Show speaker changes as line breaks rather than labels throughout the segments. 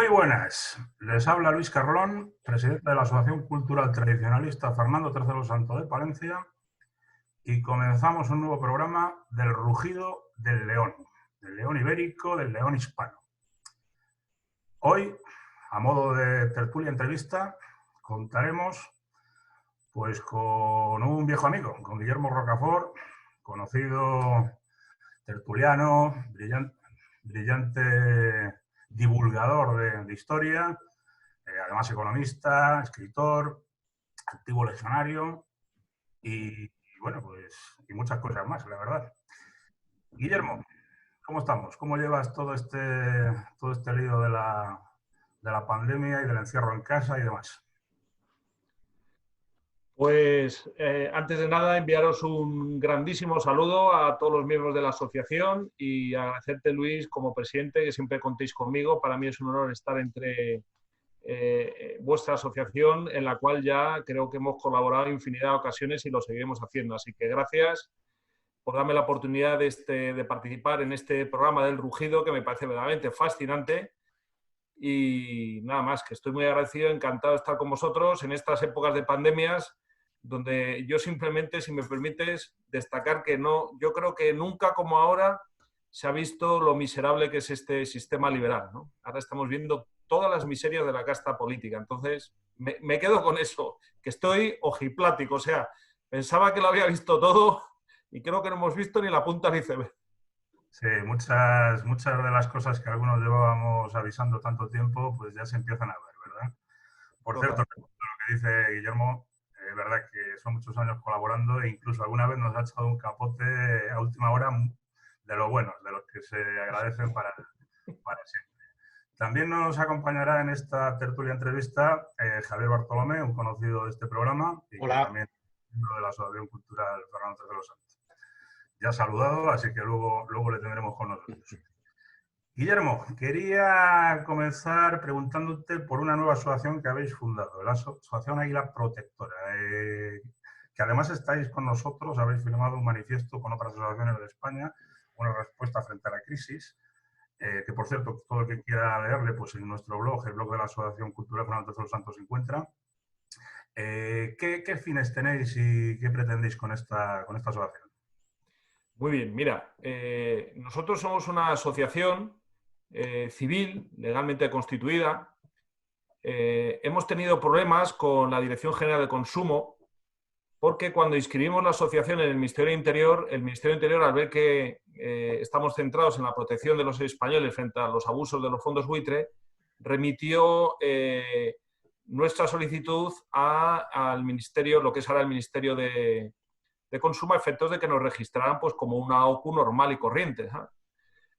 Muy buenas, les habla Luis Carlón, presidente de la Asociación Cultural Tradicionalista Fernando III Santo de Palencia, y comenzamos un nuevo programa del rugido del león ibérico, del león hispano. Hoy, a modo de tertulia entrevista, contaremos pues con un viejo amigo, con Guillermo Rocafort, conocido tertuliano, brillante divulgador de historia, además economista, escritor, antiguo legionario y bueno, pues y muchas cosas más, la verdad. Guillermo, ¿cómo estamos? ¿Cómo llevas todo este lío de la pandemia y del encierro en casa y demás?
Pues antes de nada enviaros un grandísimo saludo a todos los miembros de la asociación y agradecerte, Luis, como presidente, que siempre contéis conmigo. Para mí es un honor estar entre vuestra asociación, en la cual ya creo que hemos colaborado en infinidad de ocasiones y lo seguiremos haciendo. Así que gracias por darme la oportunidad de participar en este programa del Rugido, que me parece verdaderamente fascinante. Y nada más, que estoy muy agradecido, encantado de estar con vosotros en estas épocas de pandemias, donde yo simplemente, si me permites, destacar que no, yo creo que nunca como ahora se ha visto lo miserable que es este sistema liberal, ¿no? Ahora estamos viendo todas las miserias de la casta política. Entonces, me quedo con eso, que estoy ojiplático. O sea, pensaba que lo había visto todo y creo que no hemos visto ni la punta del iceberg.
Sí, muchas de las cosas que algunos llevábamos avisando tanto tiempo, pues ya se empiezan a ver, ¿verdad? Por
Total.
cierto, lo que dice Guillermo, es verdad que son muchos años colaborando e incluso alguna vez nos ha echado un capote a última hora de los buenos, de los que se agradecen para siempre. También nos acompañará en esta tertulia entrevista Javier Bartolomé, un conocido de este programa y
Hola.
que también es miembro de la Asociación Cultural Fernando III Santos. Ya saludado, así que luego le tendremos con nosotros. Guillermo, quería comenzar preguntándote por una nueva asociación que habéis fundado, la Asociación Águila Protectora, que además estáis con nosotros, habéis firmado un manifiesto con otras asociaciones de España, una respuesta frente a la crisis, que por cierto, todo el que quiera leerle, pues en nuestro blog, el blog de la Asociación Cultural Fernando III Santos se encuentra. ¿Qué fines tenéis y qué pretendéis con esta asociación?
Muy bien, mira, nosotros somos una asociación civil, legalmente constituida. Hemos tenido problemas con la Dirección General de Consumo porque cuando inscribimos la asociación en el Ministerio de Interior, al ver que estamos centrados en la protección de los españoles frente a los abusos de los fondos buitre, remitió nuestra solicitud al Ministerio, lo que es ahora el Ministerio de Consumo, a efectos de que nos registraran pues, como una OCU normal y corriente, ¿eh?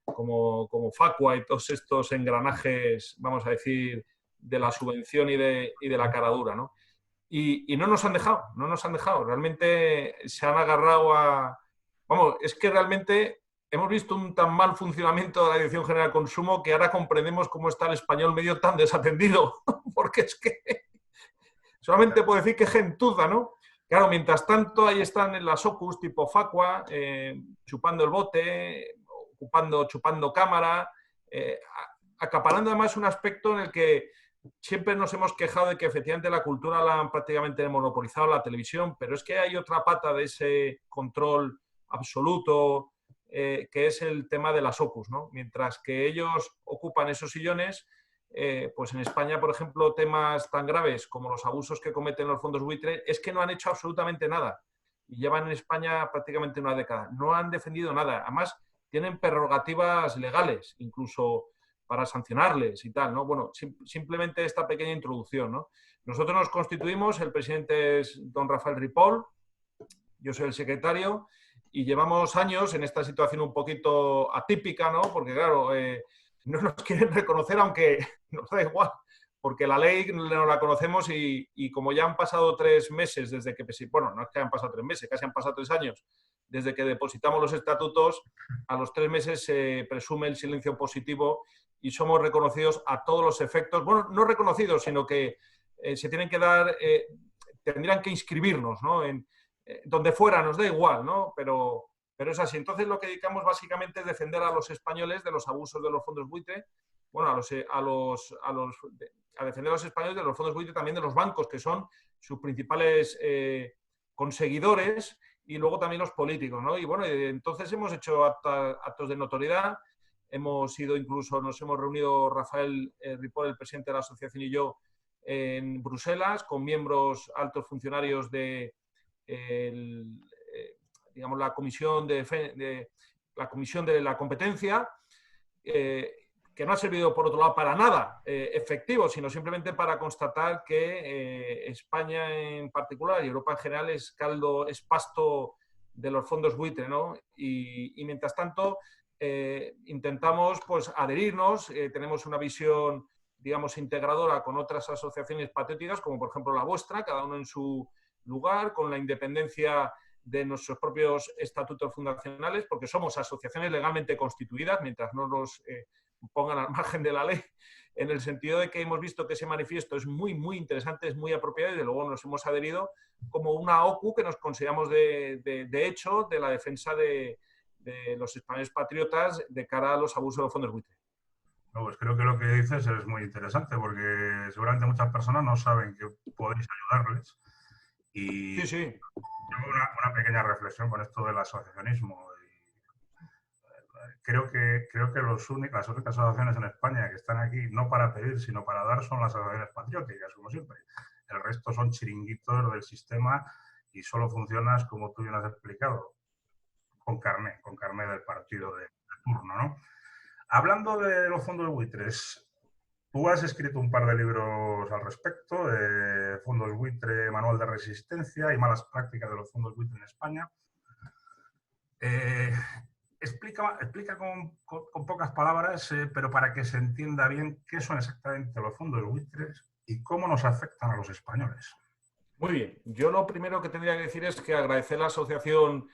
como Facua y todos estos engranajes, vamos a decir, de la subvención y de la caradura, ¿no? Y no nos han dejado. Realmente se han agarrado a... Vamos, es que realmente hemos visto un tan mal funcionamiento de la Dirección General de Consumo que ahora comprendemos cómo está el español medio tan desatendido, porque es que solamente puedo decir que gentuza, ¿no? Claro, mientras tanto ahí están en las OCUs tipo Facua, chupando el bote, chupando cámara, acaparando además un aspecto en el que siempre nos hemos quejado de que efectivamente la cultura la han prácticamente monopolizado la televisión, pero es que hay otra pata de ese control absoluto, que es el tema de las OCUs, ¿no? Mientras que ellos ocupan esos sillones, pues en España, por ejemplo, temas tan graves como los abusos que cometen los fondos buitre, es que no han hecho absolutamente nada. Y llevan en España prácticamente una década. No han defendido nada. Además, tienen prerrogativas legales, incluso para sancionarles y tal, ¿no? Bueno, simplemente esta pequeña introducción, ¿no? Nosotros nos constituimos, el presidente es don Rafael Ripoll, yo soy el secretario, y llevamos años en esta situación un poquito atípica, ¿no? Porque, claro, no nos quieren reconocer, aunque nos da igual, porque la ley no la conocemos y como ya han pasado 3 meses desde que... Bueno, no es que hayan pasado 3 meses, casi han pasado 3 años desde que depositamos los estatutos, a los 3 meses se presume el silencio positivo y somos reconocidos a todos los efectos. Bueno, no reconocidos, sino que se tienen que dar... tendrían que inscribirnos, ¿no? Donde fuera, nos da igual, ¿no? Pero es así. Entonces lo que dedicamos básicamente es defender a los españoles de los abusos de los fondos buitre bueno, a defender a los españoles de los fondos buitre, también de los bancos, que son sus principales conseguidores, y luego también los políticos, ¿no? Y bueno, entonces hemos hecho actos de notoriedad, nos hemos reunido Rafael Ripoll, el presidente de la asociación, y yo en Bruselas, con miembros altos funcionarios de digamos, la comisión de la competencia, que no ha servido, por otro lado, para nada efectivo, sino simplemente para constatar que España en particular y Europa en general es pasto de los fondos buitre, ¿no? Y mientras tanto intentamos, pues, adherirnos, tenemos una visión, digamos, integradora con otras asociaciones patrióticas, como por ejemplo la vuestra, cada uno en su lugar, con la independencia de nuestros propios estatutos fundacionales, porque somos asociaciones legalmente constituidas, mientras no nos pongan al margen de la ley, en el sentido de que hemos visto que ese manifiesto es muy, muy interesante, es muy apropiado, y de luego nos hemos adherido como una OCU que nos consideramos de hecho de la defensa de los españoles patriotas de cara a los abusos de los fondos buitre.
No, pues creo que lo que dices es muy interesante, porque seguramente muchas personas no saben que podéis ayudarles. Y
sí, sí.
tengo una pequeña reflexión con esto del asociacionismo. Creo que las únicas asociaciones en España que están aquí no para pedir, sino para dar, son las asociaciones patrióticas, como siempre. El resto son chiringuitos del sistema y solo funcionas, como tú bien has explicado, con carné del partido de turno, ¿no? Hablando de los fondos buitres, tú has escrito un par de libros al respecto, Fondos buitre, Manual de Resistencia y Malas prácticas de los fondos buitre en España. Explica con pocas palabras, pero para que se entienda bien, qué son exactamente los fondos buitres y cómo nos afectan a los españoles.
Muy bien. Yo lo primero que tendría que decir es que agradecer la asociación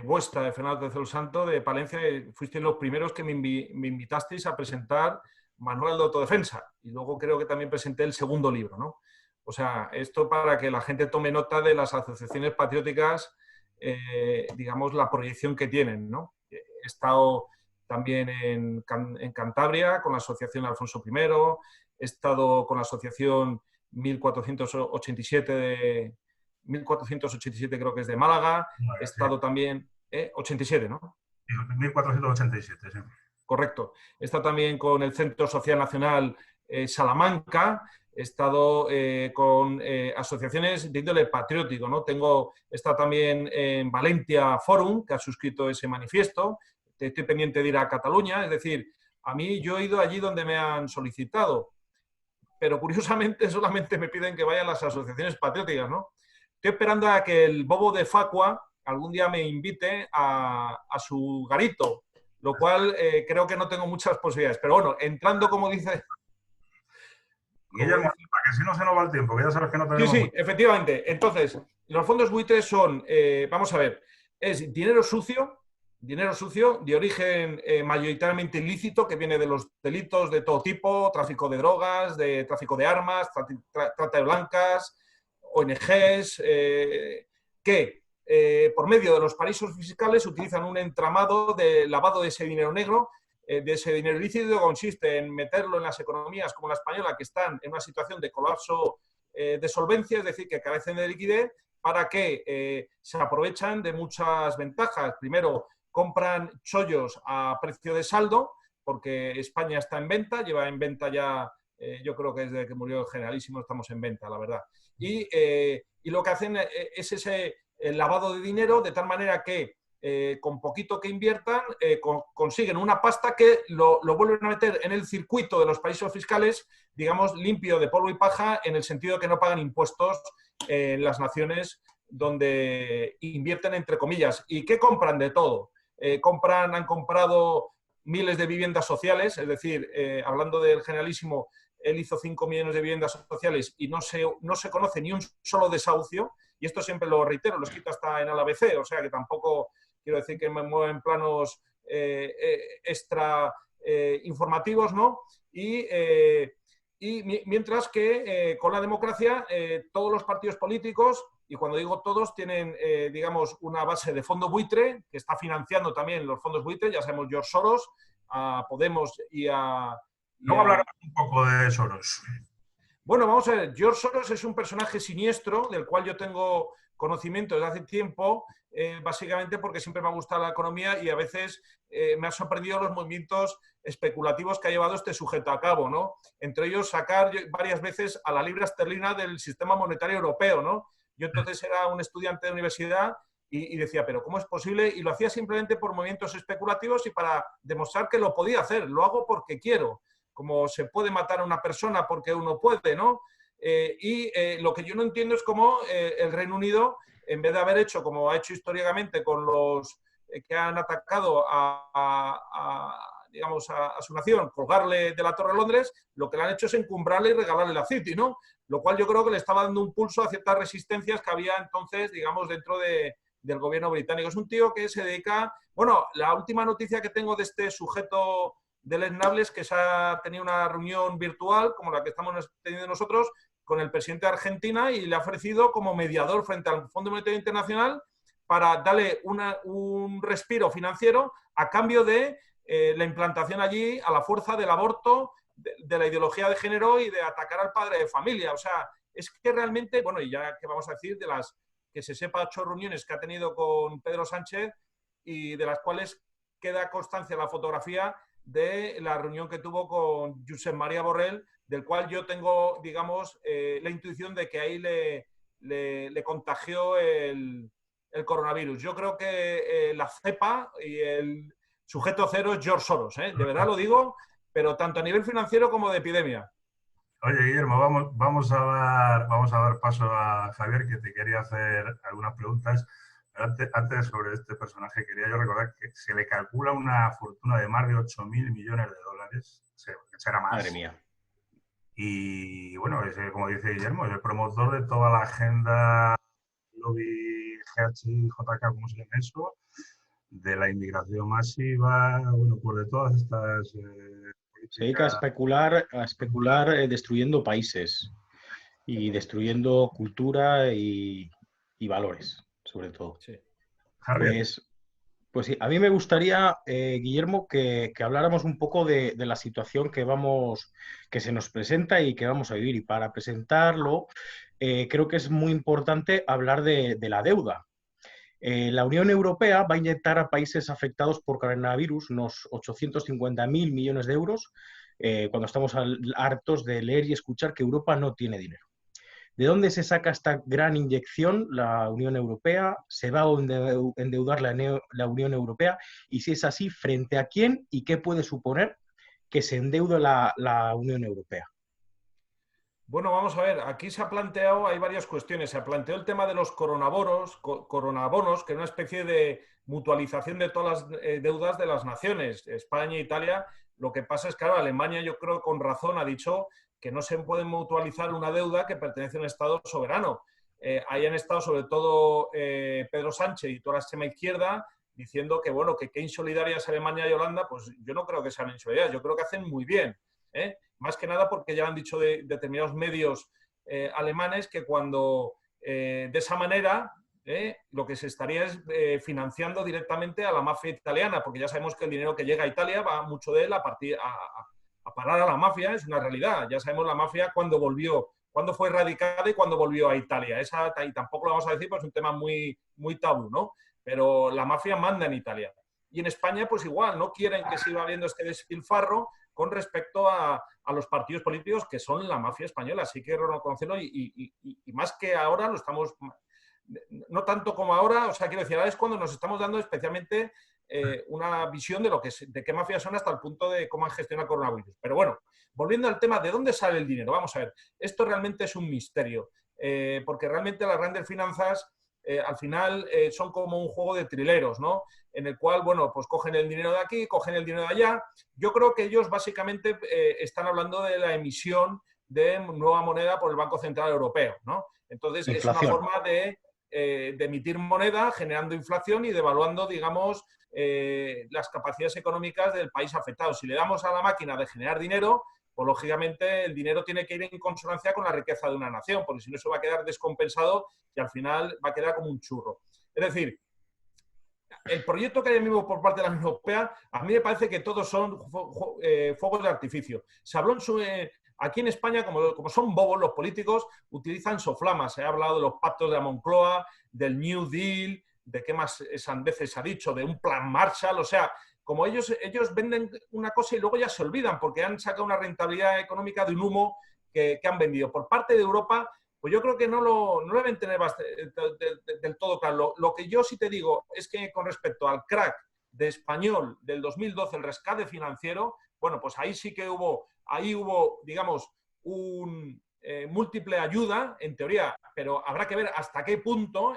vuestra de Fernando III el Santo de Palencia. Fuisteis los primeros que me invitasteis a presentar Manual de Autodefensa, y luego creo que también presenté el segundo libro, ¿no? O sea, esto para que la gente tome nota de las asociaciones patrióticas, digamos, la proyección que tienen, ¿no? He estado también en Cantabria con la asociación Alfonso I, he estado con la asociación 1487 creo que es de Málaga, he estado también, 87, ¿no?
1487, sí.
Correcto. He estado también con el Centro Social Nacional Salamanca, he estado con asociaciones de índole patriótico, ¿no? He estado también en Valencia Forum, que ha suscrito ese manifiesto, estoy pendiente de ir a Cataluña, es decir, a mí yo he ido allí donde me han solicitado, pero curiosamente solamente me piden que vaya a las asociaciones patrióticas, ¿no? Estoy esperando a que el bobo de Facua algún día me invite a su garito, lo cual creo que no tengo muchas posibilidades. Pero bueno, entrando, como dice...
Guillermo, para que si no se nos va el tiempo, que ya sabes que no tenemos...
Sí, efectivamente. Entonces, los fondos buitres son, vamos a ver, es dinero sucio de origen mayoritariamente ilícito, que viene de los delitos de todo tipo, tráfico de drogas, de tráfico de armas, trata de blancas, ONGs, que por medio de los paraísos fiscales utilizan un entramado de lavado de ese dinero negro, de ese dinero ilícito, que consiste en meterlo en las economías como la española, que están en una situación de colapso de solvencia, es decir, que carecen de liquidez, para que se aprovechan de muchas ventajas. Primero, compran chollos a precio de saldo, porque España está en venta, lleva en venta ya, yo creo que desde que murió el Generalísimo estamos en venta, la verdad. Y lo que hacen es ese lavado de dinero, de tal manera que con poquito que inviertan consiguen una pasta que lo vuelven a meter en el circuito de los paraísos fiscales, digamos, limpio de polvo y paja, en el sentido de que no pagan impuestos en las naciones donde invierten, entre comillas. ¿Y qué compran? De todo. Han comprado miles de viviendas sociales, es decir, hablando del Generalísimo, él hizo 5 millones de viviendas sociales y no se conoce ni un solo desahucio, y esto siempre lo reitero, lo he escrito hasta en ABC, o sea que tampoco quiero decir que me mueva en planos extra informativos, ¿no? Y mientras que con la democracia todos los partidos políticos, y cuando digo todos, tienen, digamos, una base de fondo buitre, que está financiando también los fondos buitre, ya sabemos, George Soros, a Podemos y a...
Luego hablaremos un poco de Soros.
Bueno, vamos a ver, George Soros es un personaje siniestro del cual yo tengo conocimiento desde hace tiempo, básicamente porque siempre me ha gustado la economía y a veces me ha sorprendido los movimientos especulativos que ha llevado este sujeto a cabo, ¿no? Entre ellos sacar varias veces a la libra esterlina del sistema monetario europeo, ¿no? Yo entonces era un estudiante de universidad y decía, pero ¿cómo es posible? Y lo hacía simplemente por movimientos especulativos y para demostrar que lo podía hacer. Lo hago porque quiero. Como se puede matar a una persona porque uno puede, ¿no? Lo que yo no entiendo es cómo el Reino Unido, en vez de haber hecho, como ha hecho históricamente con los que han atacado digamos, a su nación, colgarle de la Torre de Londres, lo que le han hecho es encumbrarle y regalarle la City, ¿no? Lo cual yo creo que le estaba dando un pulso a ciertas resistencias que había entonces, digamos, dentro del gobierno británico. Es un tío que se dedica... Bueno, la última noticia que tengo de este sujeto de Les Nables, que se ha tenido una reunión virtual, como la que estamos teniendo nosotros, con el presidente de Argentina y le ha ofrecido como mediador frente al Fondo Monetario Internacional para darle un respiro financiero a cambio de la implantación allí a la fuerza del aborto, de la ideología de género y de atacar al padre de familia. O sea, es que realmente, bueno, y ya que vamos a decir, de las que se sepa 8 reuniones que ha tenido con Pedro Sánchez y de las cuales queda constancia la fotografía de la reunión que tuvo con Josep María Borrell, del cual yo tengo, digamos, la intuición de que ahí le contagió el coronavirus. Yo creo que la cepa y el sujeto cero es George Soros, ¿eh? De verdad lo digo, pero tanto a nivel financiero como de epidemia.
Oye, Guillermo, vamos a dar paso a Javier, que te quería hacer algunas preguntas. Antes sobre este personaje, quería yo recordar que se le calcula una fortuna de más de 8.000 millones de dólares, será más.
Madre mía.
Y bueno, como dice Guillermo, es el promotor de toda la agenda lobby GH, JK, ¿cómo se llama eso? De la inmigración masiva, bueno, pues de todas estas políticas.
Se dedica a especular destruyendo países y destruyendo cultura y valores, sobre todo.
Sí.
Pues sí, a mí me gustaría, Guillermo, que habláramos un poco de la situación que se nos presenta y que vamos a vivir. Y para presentarlo, creo que es muy importante hablar de la deuda. La Unión Europea va a inyectar a países afectados por coronavirus unos 850.000 millones de euros, cuando estamos hartos de leer y escuchar que Europa no tiene dinero. ¿De dónde se saca esta gran inyección la Unión Europea? ¿Se va a endeudar la Unión Europea? Y si es así, ¿frente a quién y qué puede suponer que se endeude la Unión Europea?
Bueno, vamos a ver, aquí se ha planteado, hay varias cuestiones. Se planteó el tema de los coronabonos, que es una especie de mutualización de todas las deudas de las naciones, España e Italia. Lo que pasa es que ahora Alemania, yo creo con razón, ha dicho que no se puede mutualizar una deuda que pertenece a un Estado soberano. Ahí han estado sobre todo Pedro Sánchez y toda la extrema izquierda diciendo que, bueno, que qué insolidarias Alemania y Holanda, pues yo no creo que sean insolidarias, yo creo que hacen muy bien, más que nada porque ya han dicho de determinados medios alemanes que cuando de esa manera lo que se estaría es financiando directamente a la mafia italiana, porque ya sabemos que el dinero que llega a Italia va mucho de él a parar a la mafia, es una realidad. Ya sabemos la mafia cuándo volvió, cuándo fue erradicada y cuándo volvió a Italia. Y tampoco lo vamos a decir, pues es un tema muy, muy tabú, ¿no? Pero la mafia manda en Italia. Y en España, pues igual, no quieren que siga habiendo este despilfarro con respecto a los partidos políticos que son la mafia española. Así que reconocerlo y más que ahora lo estamos... No tanto como ahora, o sea, quiero decir, ahora es cuando nos estamos dando especialmente una visión de qué mafias son hasta el punto de cómo han gestionado el coronavirus. Pero bueno, volviendo al tema de dónde sale el dinero, vamos a ver, esto realmente es un misterio, porque realmente las grandes finanzas al final son como un juego de trileros, ¿no? En el cual, bueno, pues cogen el dinero de aquí, cogen el dinero de allá. Yo creo que ellos básicamente están hablando de la emisión de nueva moneda por el Banco Central Europeo, ¿no? Entonces, inflación. Es una forma de emitir moneda, generando inflación y devaluando, digamos, las capacidades económicas del país afectado. Si le damos a la máquina de generar dinero, pues lógicamente el dinero tiene que ir en consonancia con la riqueza de una nación, porque si no se va a quedar descompensado y al final va a quedar como un churro. Es decir, el proyecto que hay mismo por parte de la Unión Europea, a mí me parece que todos son fuegos de artificio. Se habló aquí en España, como son bobos los políticos, utilizan soflamas. Se ha hablado de los pactos de la Moncloa, del New Deal, de qué más sandeces se ha dicho, de un plan Marshall. O sea, como ellos venden una cosa y luego ya se olvidan porque han sacado una rentabilidad económica de un humo que han vendido. Por parte de Europa, pues yo creo que no lo deben tener del todo claro. Lo que yo sí te digo es que con respecto al crack de Español del 2012, el rescate financiero, bueno, pues ahí sí que hubo, digamos, un múltiple ayuda, en teoría, pero habrá que ver hasta qué punto,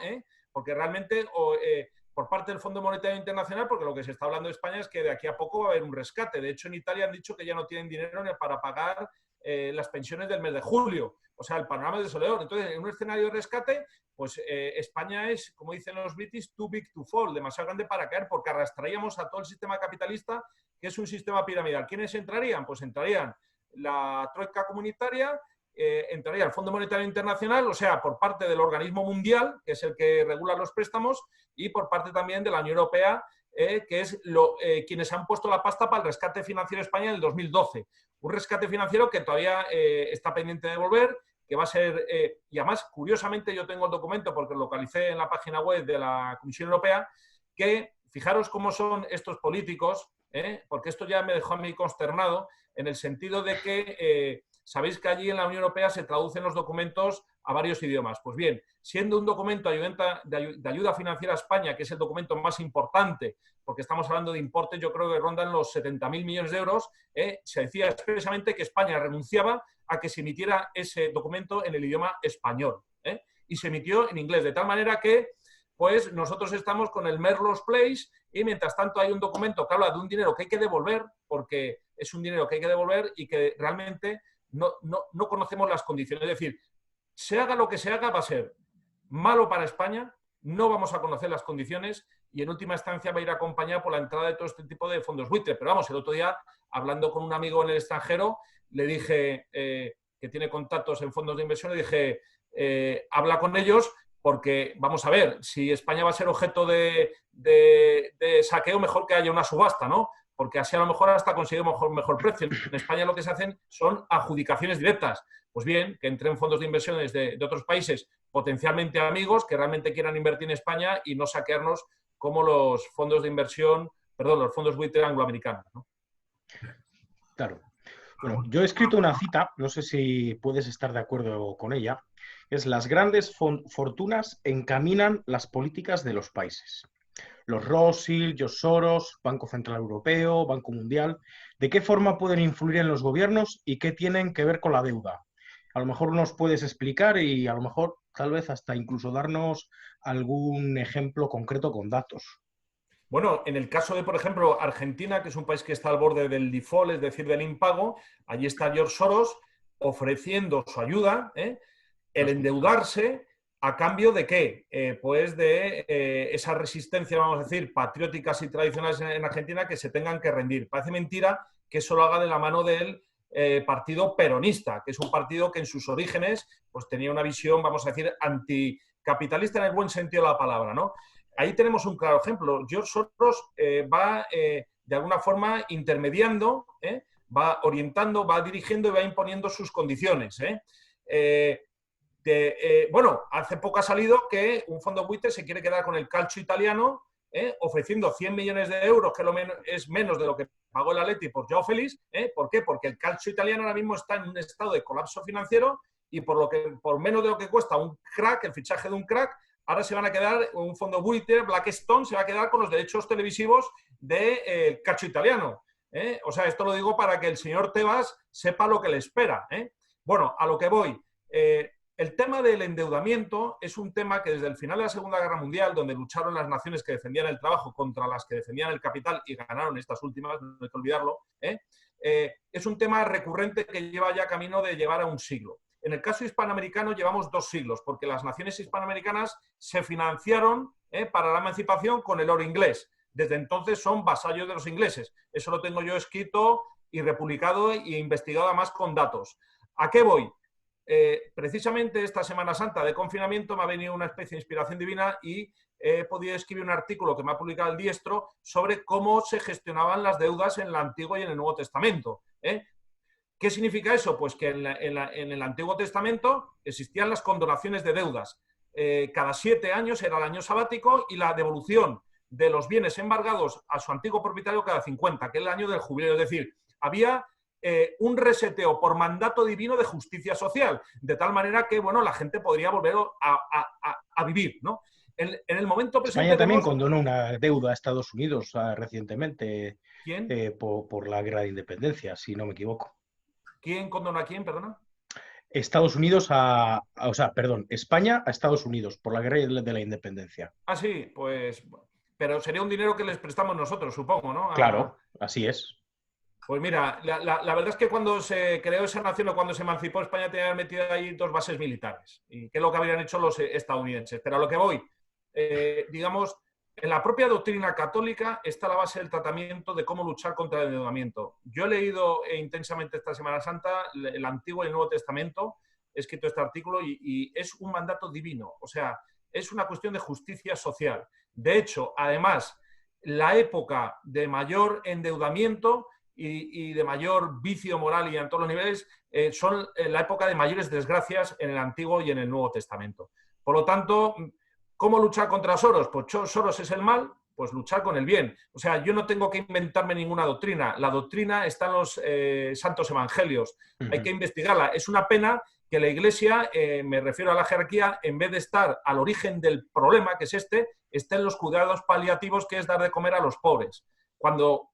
porque realmente por parte del Fondo Monetario Internacional, porque lo que se está hablando de España es que de aquí a poco va a haber un rescate. De hecho, en Italia han dicho que ya no tienen dinero para pagar las pensiones del mes de julio. O sea, el panorama es desolador. Entonces, en un escenario de rescate, pues España es, como dicen los british, too big to fall, demasiado grande para caer, porque arrastraríamos a todo el sistema capitalista, que es un sistema piramidal. ¿Quiénes entrarían? Pues entrarían la troika comunitaria, entraría el Fondo Monetario Internacional, o sea, por parte del organismo mundial, que es el que regula los préstamos, y por parte también de la Unión Europea, que es quienes han puesto la pasta para el rescate financiero de España en el 2012. Un rescate financiero que todavía está pendiente de devolver, que va a ser, y además, curiosamente, yo tengo el documento porque lo localicé en la página web de la Comisión Europea, que fijaros cómo son estos políticos, porque esto ya me dejó a mí consternado, en el sentido de que sabéis que allí en la Unión Europea se traducen los documentos a varios idiomas. Pues bien, siendo un documento de ayuda financiera a España, que es el documento más importante, porque estamos hablando de importes, yo creo que rondan los 70.000 millones de euros, se decía expresamente que España renunciaba a que se emitiera ese documento en el idioma español. Y se emitió en inglés, de tal manera que pues nosotros estamos con el Merlos Place y mientras tanto hay un documento que habla de un dinero que hay que devolver, porque es un dinero que hay que devolver y que realmente no conocemos las condiciones. Es decir, se haga lo que se haga, va a ser malo para España, no vamos a conocer las condiciones y en última instancia va a ir acompañado por la entrada de todo este tipo de fondos buitre. Pero vamos, el otro día, hablando con un amigo en el extranjero, le dije que tiene contactos en fondos de inversión, le dije, habla con ellos porque, vamos a ver, si España va a ser objeto de saqueo, mejor que haya una subasta, ¿no? Porque así a lo mejor hasta conseguimos mejor precio. En España lo que se hacen son adjudicaciones directas. Pues bien, que entren fondos de inversiones de otros países potencialmente amigos que realmente quieran invertir en España y no saquearnos como los fondos de inversión, perdón, los fondos buitre angloamericanos, ¿no?
Claro. Bueno, yo he escrito una cita, no sé si puedes estar de acuerdo con ella, es: las grandes fortunas encaminan las políticas de los países. Los Rothschild, George Soros, Banco Central Europeo, Banco Mundial, ¿de qué forma pueden influir en los gobiernos y qué tienen que ver con la deuda? A lo mejor nos puedes explicar y a lo mejor tal vez hasta incluso darnos algún ejemplo concreto con datos.
Bueno, en el caso de, por ejemplo, Argentina, que es un país que está al borde del default, es decir, del impago, allí está George Soros ofreciendo su ayuda, el endeudarse a cambio de ¿qué? Pues de esa resistencia, vamos a decir, patrióticas y tradicionales en Argentina que se tengan que rendir. Parece mentira que eso lo haga de la mano del partido peronista, que es un partido que en sus orígenes pues tenía una visión, vamos a decir, anticapitalista en el buen sentido de la palabra, ¿no? Ahí tenemos un claro ejemplo. George Soros va de alguna forma intermediando, va orientando, va dirigiendo y va imponiendo sus condiciones. Bueno, hace poco ha salido que un fondo buitre se quiere quedar con el calcio italiano, ofreciendo 100 millones de euros, que es menos de lo que pagó el Atleti por Joao Félix. ¿Por qué? Porque el calcio italiano ahora mismo está en un estado de colapso financiero y por menos de lo que cuesta un crack, el fichaje de un crack, ahora se van a quedar, un fondo buitre, Blackstone, se va a quedar con los derechos televisivos del calcio italiano. O sea, esto lo digo para que el señor Tebas sepa lo que le espera. Bueno, a lo que voy. El tema del endeudamiento es un tema que desde el final de la Segunda Guerra Mundial, donde lucharon las naciones que defendían el trabajo contra las que defendían el capital y ganaron estas últimas, no hay que olvidarlo, es un tema recurrente que lleva ya camino de llevar a un siglo. En el caso hispanoamericano llevamos 2 siglos, porque las naciones hispanoamericanas se financiaron para la emancipación con el oro inglés. Desde entonces son vasallos de los ingleses. Eso lo tengo yo escrito y republicado e investigado además con datos. ¿A qué voy? precisamente esta Semana Santa de confinamiento me ha venido una especie de inspiración divina y he podido escribir un artículo que me ha publicado el Diestro sobre cómo se gestionaban las deudas en el Antiguo y en el Nuevo Testamento. ¿Qué significa eso? Pues que en el Antiguo Testamento existían las condonaciones de deudas. Cada 7 años era el año sabático y la devolución de los bienes embargados a su antiguo propietario cada 50, que es el año del jubileo. Es decir, había un reseteo por mandato divino de justicia social, de tal manera que, bueno, la gente podría volver a vivir, ¿no? En el momento presente...
España también condonó una deuda a Estados Unidos recientemente.
¿Quién?
Por la guerra de independencia, si no me equivoco.
¿Quién condona a quién, perdona?
Estados Unidos España a Estados Unidos por la guerra de la independencia.
Ah, sí, pues... Pero sería un dinero que les prestamos nosotros, supongo, ¿no?
Claro, así es.
Pues mira, la verdad es que cuando se creó esa nación o cuando se emancipó España tenía metido ahí 2 bases militares. ¿Y qué es lo que habrían hecho los estadounidenses? Pero a lo que voy, digamos, en la propia doctrina católica está la base del tratamiento de cómo luchar contra el endeudamiento. Yo he leído intensamente esta Semana Santa el Antiguo y el Nuevo Testamento, he escrito este artículo y es un mandato divino, o sea, es una cuestión de justicia social. De hecho, además, la época de mayor endeudamiento y de mayor vicio moral y en todos los niveles son la época de mayores desgracias en el Antiguo y en el Nuevo Testamento. Por lo tanto, ¿cómo luchar contra Soros? Pues Soros es el mal, pues luchar con el bien. O sea, yo no tengo que inventarme ninguna doctrina. La doctrina está en los santos evangelios. Hay que investigarla. Es una pena que la Iglesia, me refiero a la jerarquía, en vez de estar al origen del problema, que es esté en los cuidados paliativos, que es dar de comer a los pobres. Cuando,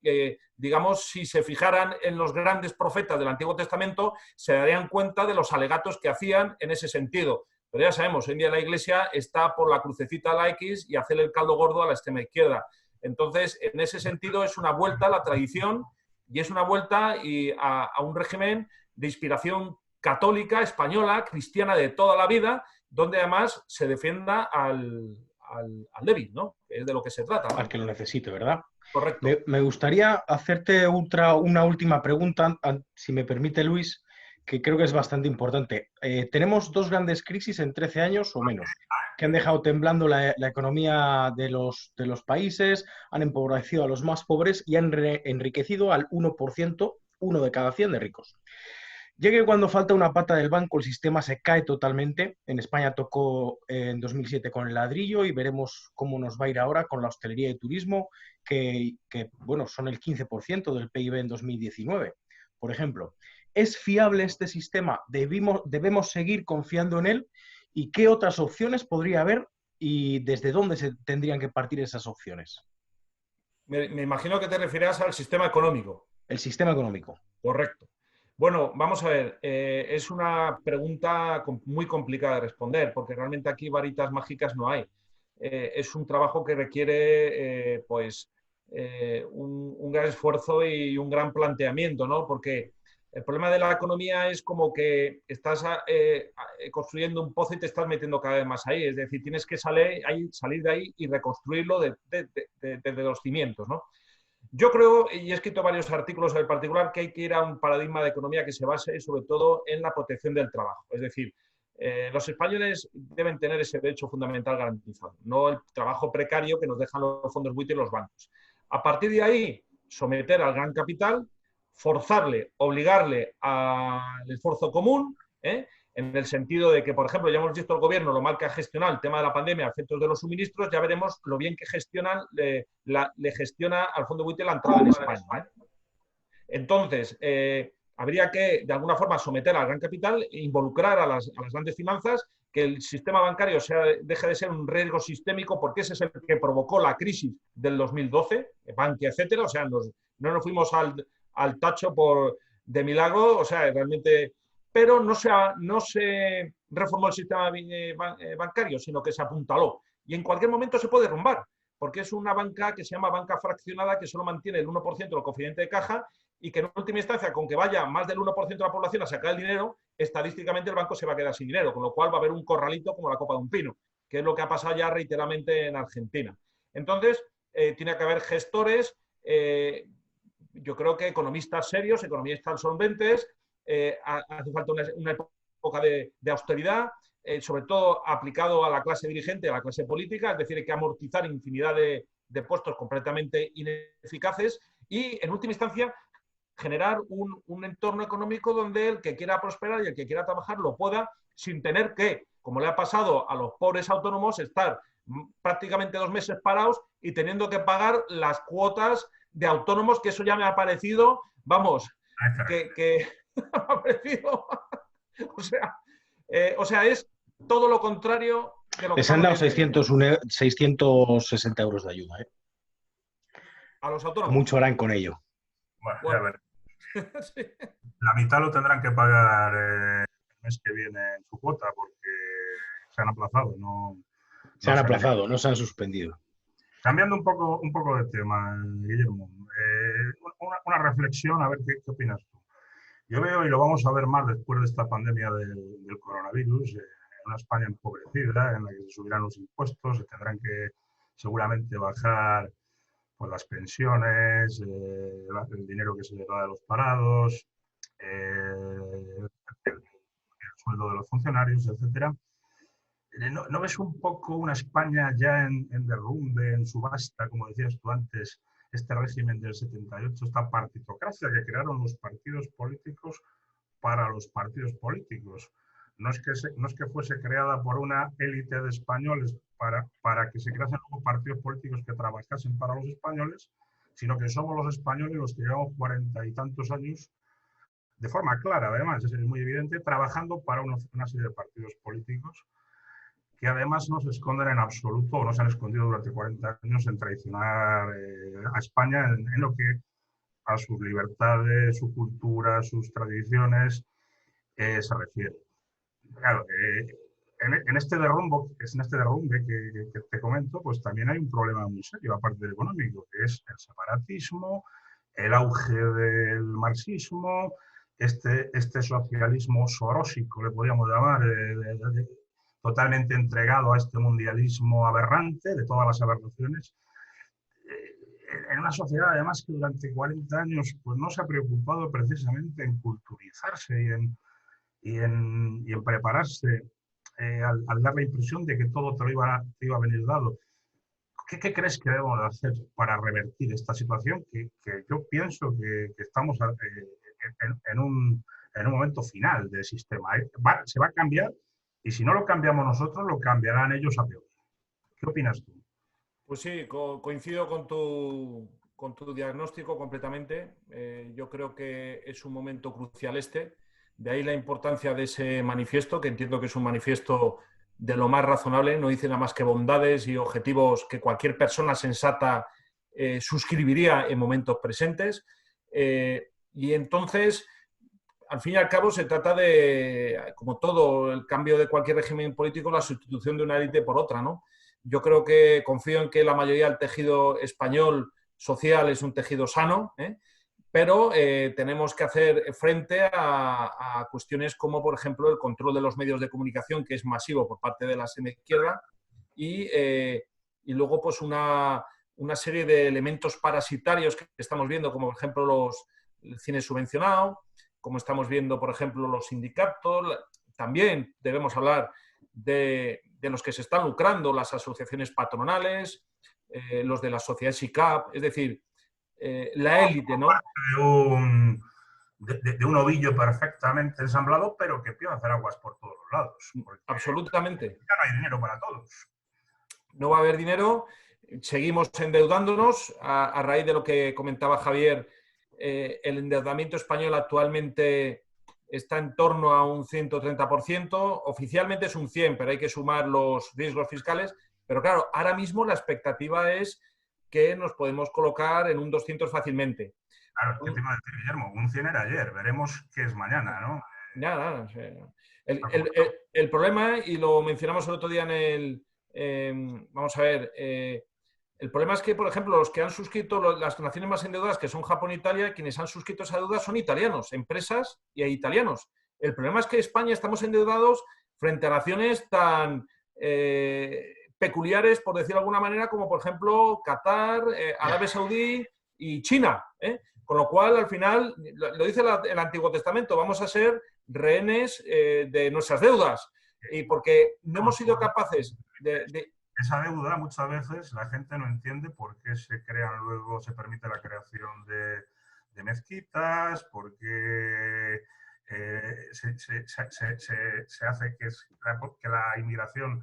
digamos, si se fijaran en los grandes profetas del Antiguo Testamento, se darían cuenta de los alegatos que hacían en ese sentido. Pero ya sabemos, hoy en día la Iglesia está por la crucecita a la X y hacer el caldo gordo a la extrema izquierda. Entonces, en ese sentido, es una vuelta a la tradición y es una vuelta a un régimen de inspiración católica, española, cristiana de toda la vida, donde además se defienda al débil, ¿no? Que es de lo que se trata, ¿no?
Al que lo necesite, ¿verdad?
Correcto.
Me gustaría hacerte una última pregunta, si me permite, Luis, que creo que es bastante importante. Tenemos 2 grandes crisis en 13 años o menos, que han dejado temblando la economía de los países, han empobrecido a los más pobres y han enriquecido al 1%, 1 de cada 100 de ricos. Llega que cuando falta una pata del banco el sistema se cae totalmente. En España tocó en 2007 con el ladrillo y veremos cómo nos va a ir ahora con la hostelería y turismo, que bueno, son el 15% del PIB en 2019, por ejemplo. ¿Es fiable este sistema? ¿Debemos seguir confiando en él? ¿Y qué otras opciones podría haber? ¿Y desde dónde se tendrían que partir esas opciones?
Me imagino que te refieres al sistema económico.
El sistema económico.
Correcto. Bueno, vamos a ver, es una pregunta muy complicada de responder, porque realmente aquí varitas mágicas no hay. Es un trabajo que requiere un gran esfuerzo y un gran planteamiento, ¿no? Porque el problema de la economía es como que estás construyendo un pozo y te estás metiendo cada vez más ahí. Es decir, tienes que salir de ahí y reconstruirlo desde los cimientos, ¿no? Yo creo, y he escrito varios artículos en particular, que hay que ir a un paradigma de economía que se base sobre todo en la protección del trabajo. Es decir, los españoles deben tener ese derecho fundamental garantizado, no el trabajo precario que nos dejan los fondos buitre y los bancos. A partir de ahí, someter al gran capital, forzarle, obligarle al esfuerzo común, en el sentido de que, por ejemplo, ya hemos visto el gobierno lo mal que ha gestionado el tema de la pandemia, efectos de los suministros, ya veremos lo bien que le gestiona al fondo buitre la entrada en España. Entonces, habría que, de alguna forma, someter al gran capital e involucrar a las grandes finanzas, que el sistema bancario deje de ser un riesgo sistémico, porque ese es el que provocó la crisis del 2012, Bankia, etcétera. O sea, no nos fuimos al tacho de milagro, o sea, realmente... Pero no se reformó el sistema bancario, sino que se apuntaló. Y en cualquier momento se puede derrumbar, porque es una banca que se llama banca fraccionada, que solo mantiene el 1% del coeficiente de caja y que en última instancia, con que vaya más del 1% de la población a sacar el dinero, estadísticamente el banco se va a quedar sin dinero, con lo cual va a haber un corralito como la copa de un pino, que es lo que ha pasado ya reiteradamente en Argentina. Entonces, tiene que haber gestores, yo creo que economistas serios, economistas solventes. Hace falta una época de austeridad, sobre todo aplicado a la clase dirigente, a la clase política, es decir, hay que amortizar infinidad de puestos completamente ineficaces y, en última instancia, generar un entorno económico donde el que quiera prosperar y el que quiera trabajar lo pueda, sin tener que, como le ha pasado a los pobres autónomos, estar prácticamente 2 meses parados y teniendo que pagar las cuotas de autónomos, que eso ya me ha parecido, vamos, que me ha parecido, o sea, es todo lo contrario de lo que...
Les han dado 660 euros de ayuda, ¿eh?
A los autónomos.
Mucho harán con ello.
Bueno,
Bueno.
ya veremos.
Sí.
La mitad lo tendrán que pagar el mes que viene en su cuota porque se han aplazado.
Se han aplazado, no se han suspendido.
Cambiando un poco de tema, Guillermo, una reflexión, a ver qué opinas tú. Yo veo, y lo vamos a ver más después de esta pandemia del coronavirus, una España empobrecida en la que se subirán los impuestos, se tendrán que seguramente bajar pues, las pensiones, el dinero que se le da a los parados, el sueldo de los funcionarios, etcétera. ¿No ves un poco una España ya en derrumbe, en subasta, como decías tú antes, este régimen del 78, esta partitocracia que crearon los partidos políticos para los partidos políticos? No es que fuese creada por una élite de españoles para que se creasen luego partidos políticos que trabajasen para los españoles, sino que somos los españoles los que llevamos 40 y tantos años, de forma clara, además, es muy evidente, trabajando para una serie de partidos políticos que además no se esconden en absoluto, o no se han escondido durante 40 años en traicionar a España en lo que a sus libertades, su cultura, sus tradiciones se refiere. Claro, en este derrumbe que te comento, pues también hay un problema muy serio, aparte del económico, que es el separatismo, el auge del marxismo, este socialismo sorósico, le podríamos llamar, totalmente entregado a este mundialismo aberrante, de todas las aberraciones, en una sociedad además que durante 40 años pues, no se ha preocupado precisamente en culturizarse y en prepararse al dar la impresión de que todo te iba a venir dado. ¿Qué crees que debemos hacer para revertir esta situación? Que yo pienso que estamos en un momento final del sistema. Se va a cambiar. Y si no lo cambiamos nosotros, lo cambiarán ellos a peor. ¿Qué opinas tú?
Pues sí, coincido con tu diagnóstico completamente. Yo creo que es un momento crucial este. De ahí la importancia de ese manifiesto, que entiendo que es un manifiesto de lo más razonable. No dice nada más que bondades y objetivos que cualquier persona sensata suscribiría en momentos presentes. Y entonces... Al fin y al cabo se trata de, como todo el cambio de cualquier régimen político, la sustitución de una élite por otra, ¿no? Yo creo que confío en que la mayoría del tejido español social es un tejido sano, pero tenemos que hacer frente a cuestiones como, por ejemplo, el control de los medios de comunicación, que es masivo por parte de la extrema izquierda, y luego pues una serie de elementos parasitarios que estamos viendo, como por ejemplo el cine subvencionado, como estamos viendo, por ejemplo, los sindicatos. También debemos hablar de los que se están lucrando, las asociaciones patronales, los de la sociedad SICAP, es decir, la élite, ¿no?
De un ovillo perfectamente ensamblado, pero que empieza a hacer aguas por todos los lados.
Absolutamente.
Ya no hay dinero para todos.
No va a haber dinero, seguimos endeudándonos a raíz de lo que comentaba Javier. El endeudamiento español actualmente está en torno a un 130%, oficialmente es un 100%, pero hay que sumar los riesgos fiscales. Pero claro, ahora mismo la expectativa es que nos podemos colocar en un 200 fácilmente.
Claro, ¿qué te iba a decir, Guillermo? Un 100 era ayer, veremos qué es mañana, ¿no?
Nada, o sea, el problema, y lo mencionamos el otro día vamos a ver, el problema es que, por ejemplo, los que han suscrito, las naciones más endeudadas, que son Japón e Italia, quienes han suscrito esa deuda son italianos, empresas y italianos. El problema es que España estamos endeudados frente a naciones tan peculiares, por decirlo de alguna manera, como por ejemplo Qatar, Arabia Saudí y China. Con lo cual, al final, lo dice el Antiguo Testamento, vamos a ser rehenes de nuestras deudas y porque no hemos sido capaces de...
Esa deuda muchas veces la gente no entiende por qué se crean luego, se permite la creación de mezquitas, por qué se hace que la inmigración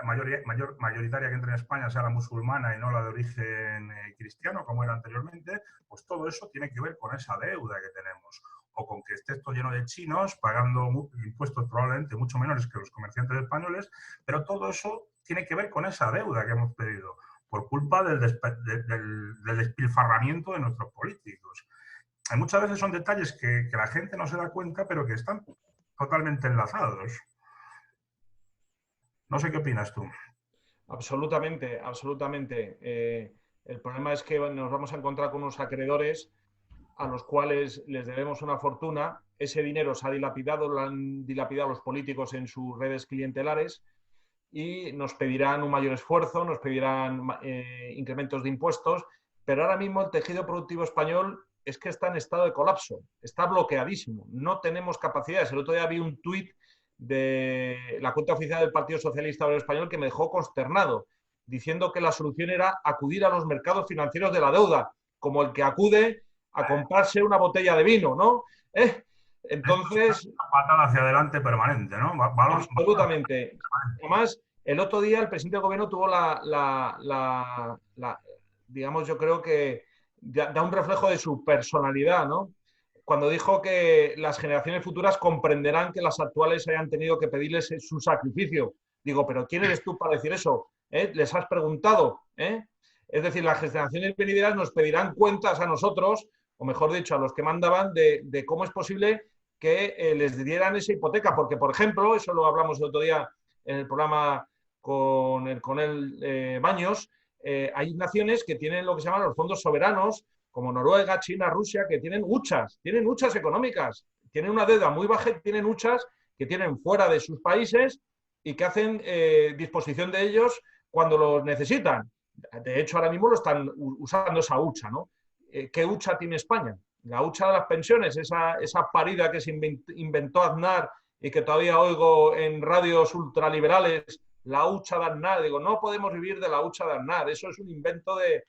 mayoritaria que entre en España sea la musulmana y no la de origen cristiano, como era anteriormente. Pues todo eso tiene que ver con esa deuda que tenemos, o con que esté esto lleno de chinos pagando impuestos probablemente mucho menores que los comerciantes españoles, pero todo eso tiene que ver con esa deuda que hemos pedido por culpa del despilfarramiento de nuestros políticos. Muchas veces son detalles que la gente no se da cuenta, pero que están totalmente enlazados. No sé qué opinas tú.
Absolutamente, absolutamente. El problema es que nos vamos a encontrar con unos acreedores a los cuales les debemos una fortuna. Ese dinero se ha dilapidado, lo han dilapidado los políticos en sus redes clientelares y nos pedirán un mayor esfuerzo, nos pedirán incrementos de impuestos, pero ahora mismo el tejido productivo español es que está en estado de colapso, está bloqueadísimo, no tenemos capacidades. El otro día vi un tuit de la cuenta oficial del Partido Socialista Obrero Español que me dejó consternado, diciendo que la solución era acudir a los mercados financieros de la deuda, como el que acude a comprarse una botella de vino, ¿no? Entonces...
Una patada hacia adelante permanente, ¿no?
Absolutamente. Además, el otro día el presidente del gobierno tuvo digamos, yo creo que da un reflejo de su personalidad, ¿no? Cuando dijo que las generaciones futuras comprenderán que las actuales hayan tenido que pedirles su sacrificio. Digo, pero ¿quién eres tú para decir eso? ¿Les has preguntado? Es decir, las generaciones venideras nos pedirán cuentas a nosotros, o mejor dicho, a los que mandaban, de cómo es posible que les dieran esa hipoteca. Porque, por ejemplo, eso lo hablamos el otro día en el programa con el Baños, hay naciones que tienen lo que se llaman los fondos soberanos, como Noruega, China, Rusia, que tienen huchas económicas, tienen una deuda muy baja, tienen huchas que tienen fuera de sus países y que hacen disposición de ellos cuando los necesitan. De hecho, ahora mismo lo están usando esa hucha, ¿no? ¿Qué hucha tiene España? La hucha de las pensiones, esa parida que se inventó Aznar y que todavía oigo en radios ultraliberales, la hucha de Aznar. Digo, no podemos vivir de la hucha de Aznar, eso es un invento de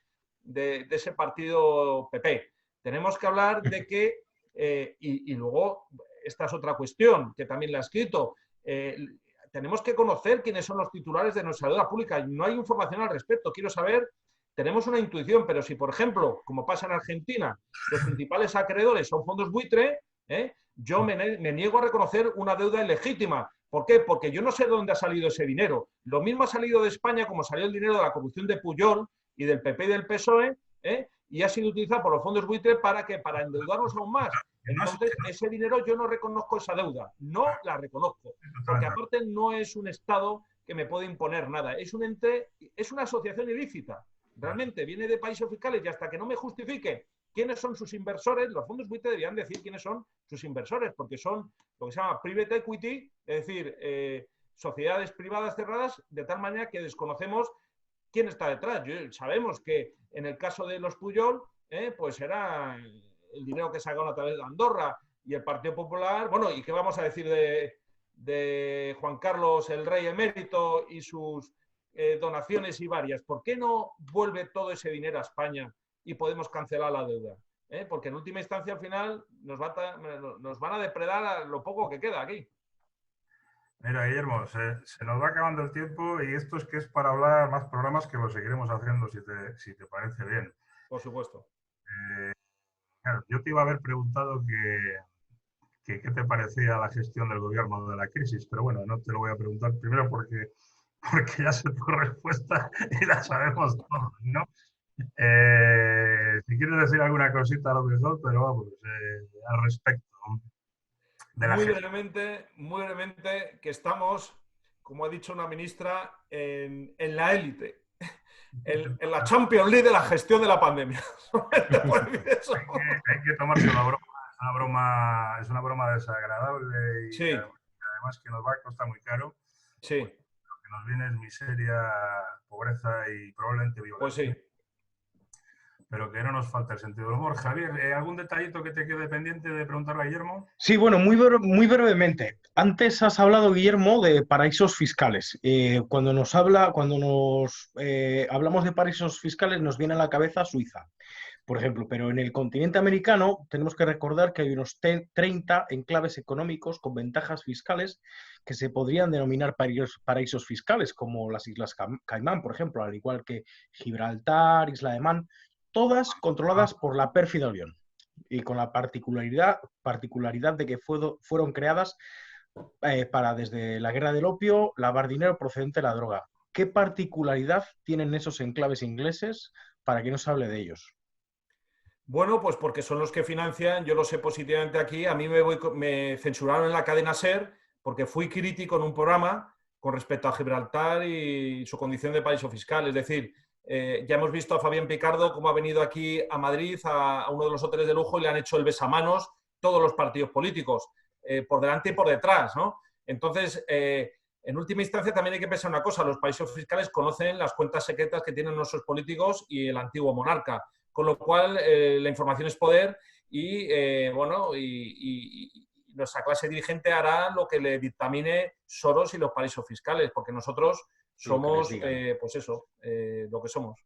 ese partido PP. Tenemos que hablar de que, y luego, esta es otra cuestión que también le ha escrito, tenemos que conocer quiénes son los titulares de nuestra deuda pública. No hay información al respecto. Quiero saber, tenemos una intuición, pero si, por ejemplo, como pasa en Argentina, los principales acreedores son fondos buitre, yo me niego a reconocer una deuda ilegítima. ¿Por qué? Porque yo no sé de dónde ha salido ese dinero. Lo mismo ha salido de España como salió el dinero de la corrupción de Pujol y del PP y del PSOE, y ha sido utilizado por los fondos buitre para endeudarnos aún más. Entonces, ese dinero yo no reconozco esa deuda, no la reconozco, porque aparte no es un Estado que me puede imponer nada, es un ente, es una asociación ilícita, realmente viene de países fiscales y hasta que no me justifique quiénes son sus inversores, los fondos buitre deberían decir quiénes son sus inversores, porque son lo que se llama private equity, es decir, sociedades privadas cerradas, de tal manera que desconocemos quién está detrás. Sabemos que en el caso de los Pujol, pues era el dinero que sacaron a través de Andorra y el Partido Popular. Bueno, ¿y qué vamos a decir de Juan Carlos, el rey emérito, y sus donaciones y varias? ¿Por qué no vuelve todo ese dinero a España y podemos cancelar la deuda? Porque en última instancia, al final, nos van a depredar a lo poco que queda aquí.
Mira, Guillermo, se nos va acabando el tiempo y esto es que es para hablar más programas que lo seguiremos haciendo si te parece bien.
Por supuesto.
Claro, yo te iba a haber preguntado qué te parecía la gestión del gobierno de la crisis, pero bueno, no te lo voy a preguntar primero porque ya sé tu respuesta y la sabemos todos, ¿no? Si quieres decir alguna cosita a lo mejor, pero vamos, al respecto.
Muy brevemente, que estamos, como ha dicho una ministra, en la élite, en la Champions League de la gestión de la pandemia.
Hay que tomarse una broma, es una broma desagradable y
sí.
además que nos va a costar muy caro.
Sí.
Lo que nos viene es miseria, pobreza y probablemente violencia.
Pues sí.
pero que no nos falta el sentido del humor. Javier, ¿algún detallito que te quede pendiente de preguntarle a Guillermo?
Sí, bueno, muy brevemente. Antes has hablado, Guillermo, de paraísos fiscales. Cuando hablamos de paraísos fiscales nos viene a la cabeza Suiza, por ejemplo, pero en el continente americano tenemos que recordar que hay unos 30 enclaves económicos con ventajas fiscales que se podrían denominar paraísos fiscales, como las Islas Caimán, por ejemplo, al igual que Gibraltar, Isla de Man, todas controladas por la pérfida Unión y con la particularidad de que fueron creadas para, desde la guerra del opio, lavar dinero procedente de la droga. ¿Qué particularidad tienen esos enclaves ingleses para que no se hable de ellos?
Bueno, pues porque son los que financian, yo lo sé positivamente aquí, a mí me censuraron en la cadena SER porque fui crítico en un programa con respecto a Gibraltar y su condición de paraíso fiscal. Es decir, ya hemos visto a Fabián Picardo cómo ha venido aquí a Madrid, a uno de los hoteles de lujo, y le han hecho el besamanos todos los partidos políticos, por delante y por detrás, ¿no? Entonces, en última instancia también hay que pensar una cosa, los paraísos fiscales conocen las cuentas secretas que tienen nuestros políticos y el antiguo monarca. Con lo cual, la información es poder y nuestra clase dirigente hará lo que le dictamine Soros y los paraísos fiscales, porque nosotros somos, pues eso, lo que somos.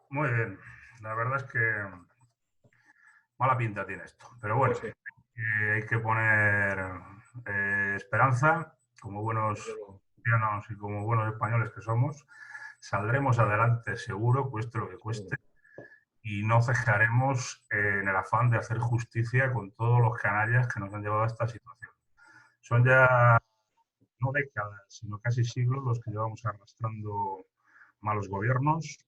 Muy bien. La verdad es que mala pinta tiene esto. Pero bueno,
Pues sí.
hay que poner esperanza, como buenos cristianos y como buenos españoles que somos. Saldremos adelante seguro, cueste lo que cueste. Y no cejaremos en el afán de hacer justicia con todos los canallas que nos han llevado a esta situación. Son ya no décadas, sino casi siglos los que llevamos arrastrando malos gobiernos,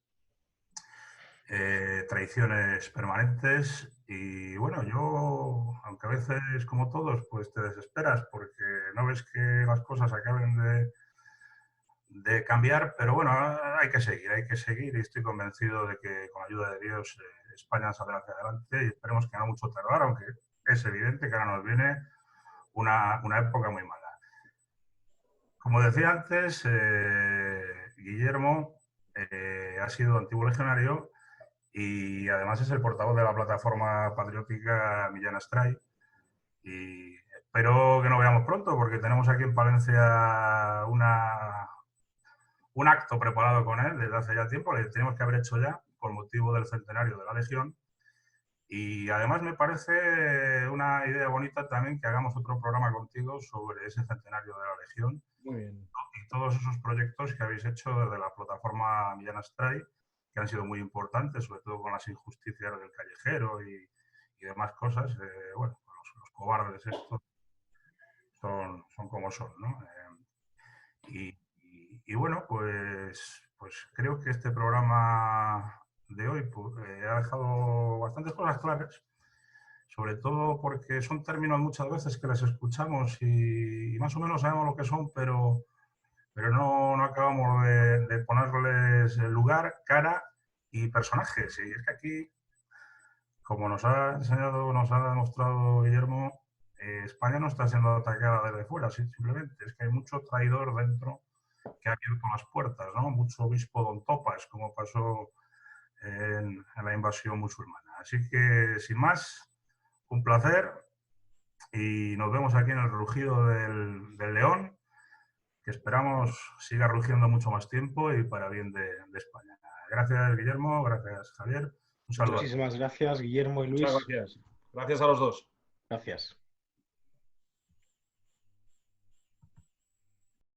traiciones permanentes y bueno, yo, aunque a veces como todos, pues te desesperas porque no ves que las cosas acaben de cambiar, pero bueno, hay que seguir y estoy convencido de que con la ayuda de Dios España saldrá hacia adelante y esperemos que no mucho tardar, aunque es evidente que ahora nos viene una época muy mala. Como decía antes, Guillermo ha sido antiguo legionario y además es el portavoz de la plataforma patriótica Millán Astray y espero que nos veamos pronto porque tenemos aquí en Palencia un acto preparado con él desde hace ya tiempo, le tenemos que haber hecho ya por motivo del centenario de la Legión. Y además me parece una idea bonita también que hagamos otro programa contigo sobre ese centenario de la Legión.
Muy bien.
Y todos esos proyectos que habéis hecho desde la plataforma Millán Astray, que han sido muy importantes, sobre todo con las injusticias del callejero y demás cosas. Bueno, los cobardes estos son como son, ¿no? Y bueno, pues creo que este programa de hoy ha dejado bastantes cosas claras, sobre todo porque son términos muchas veces que las escuchamos y más o menos sabemos lo que son, pero no acabamos de ponerles lugar, cara y personajes. Y es que aquí, como nos ha enseñado, nos ha demostrado Guillermo, España no está siendo atacada desde fuera, simplemente es que hay mucho traidor dentro que ha abierto las puertas, ¿no? Mucho obispo don Topas, como pasó en la invasión musulmana. Así que, sin más, un placer y nos vemos aquí en el rugido del león, que esperamos siga rugiendo mucho más tiempo y para bien de España. Gracias, Guillermo, gracias, Javier. Un saludo.
Muchísimas gracias, Guillermo y
Muchas
Luis.
gracias. Gracias a los dos.
Gracias.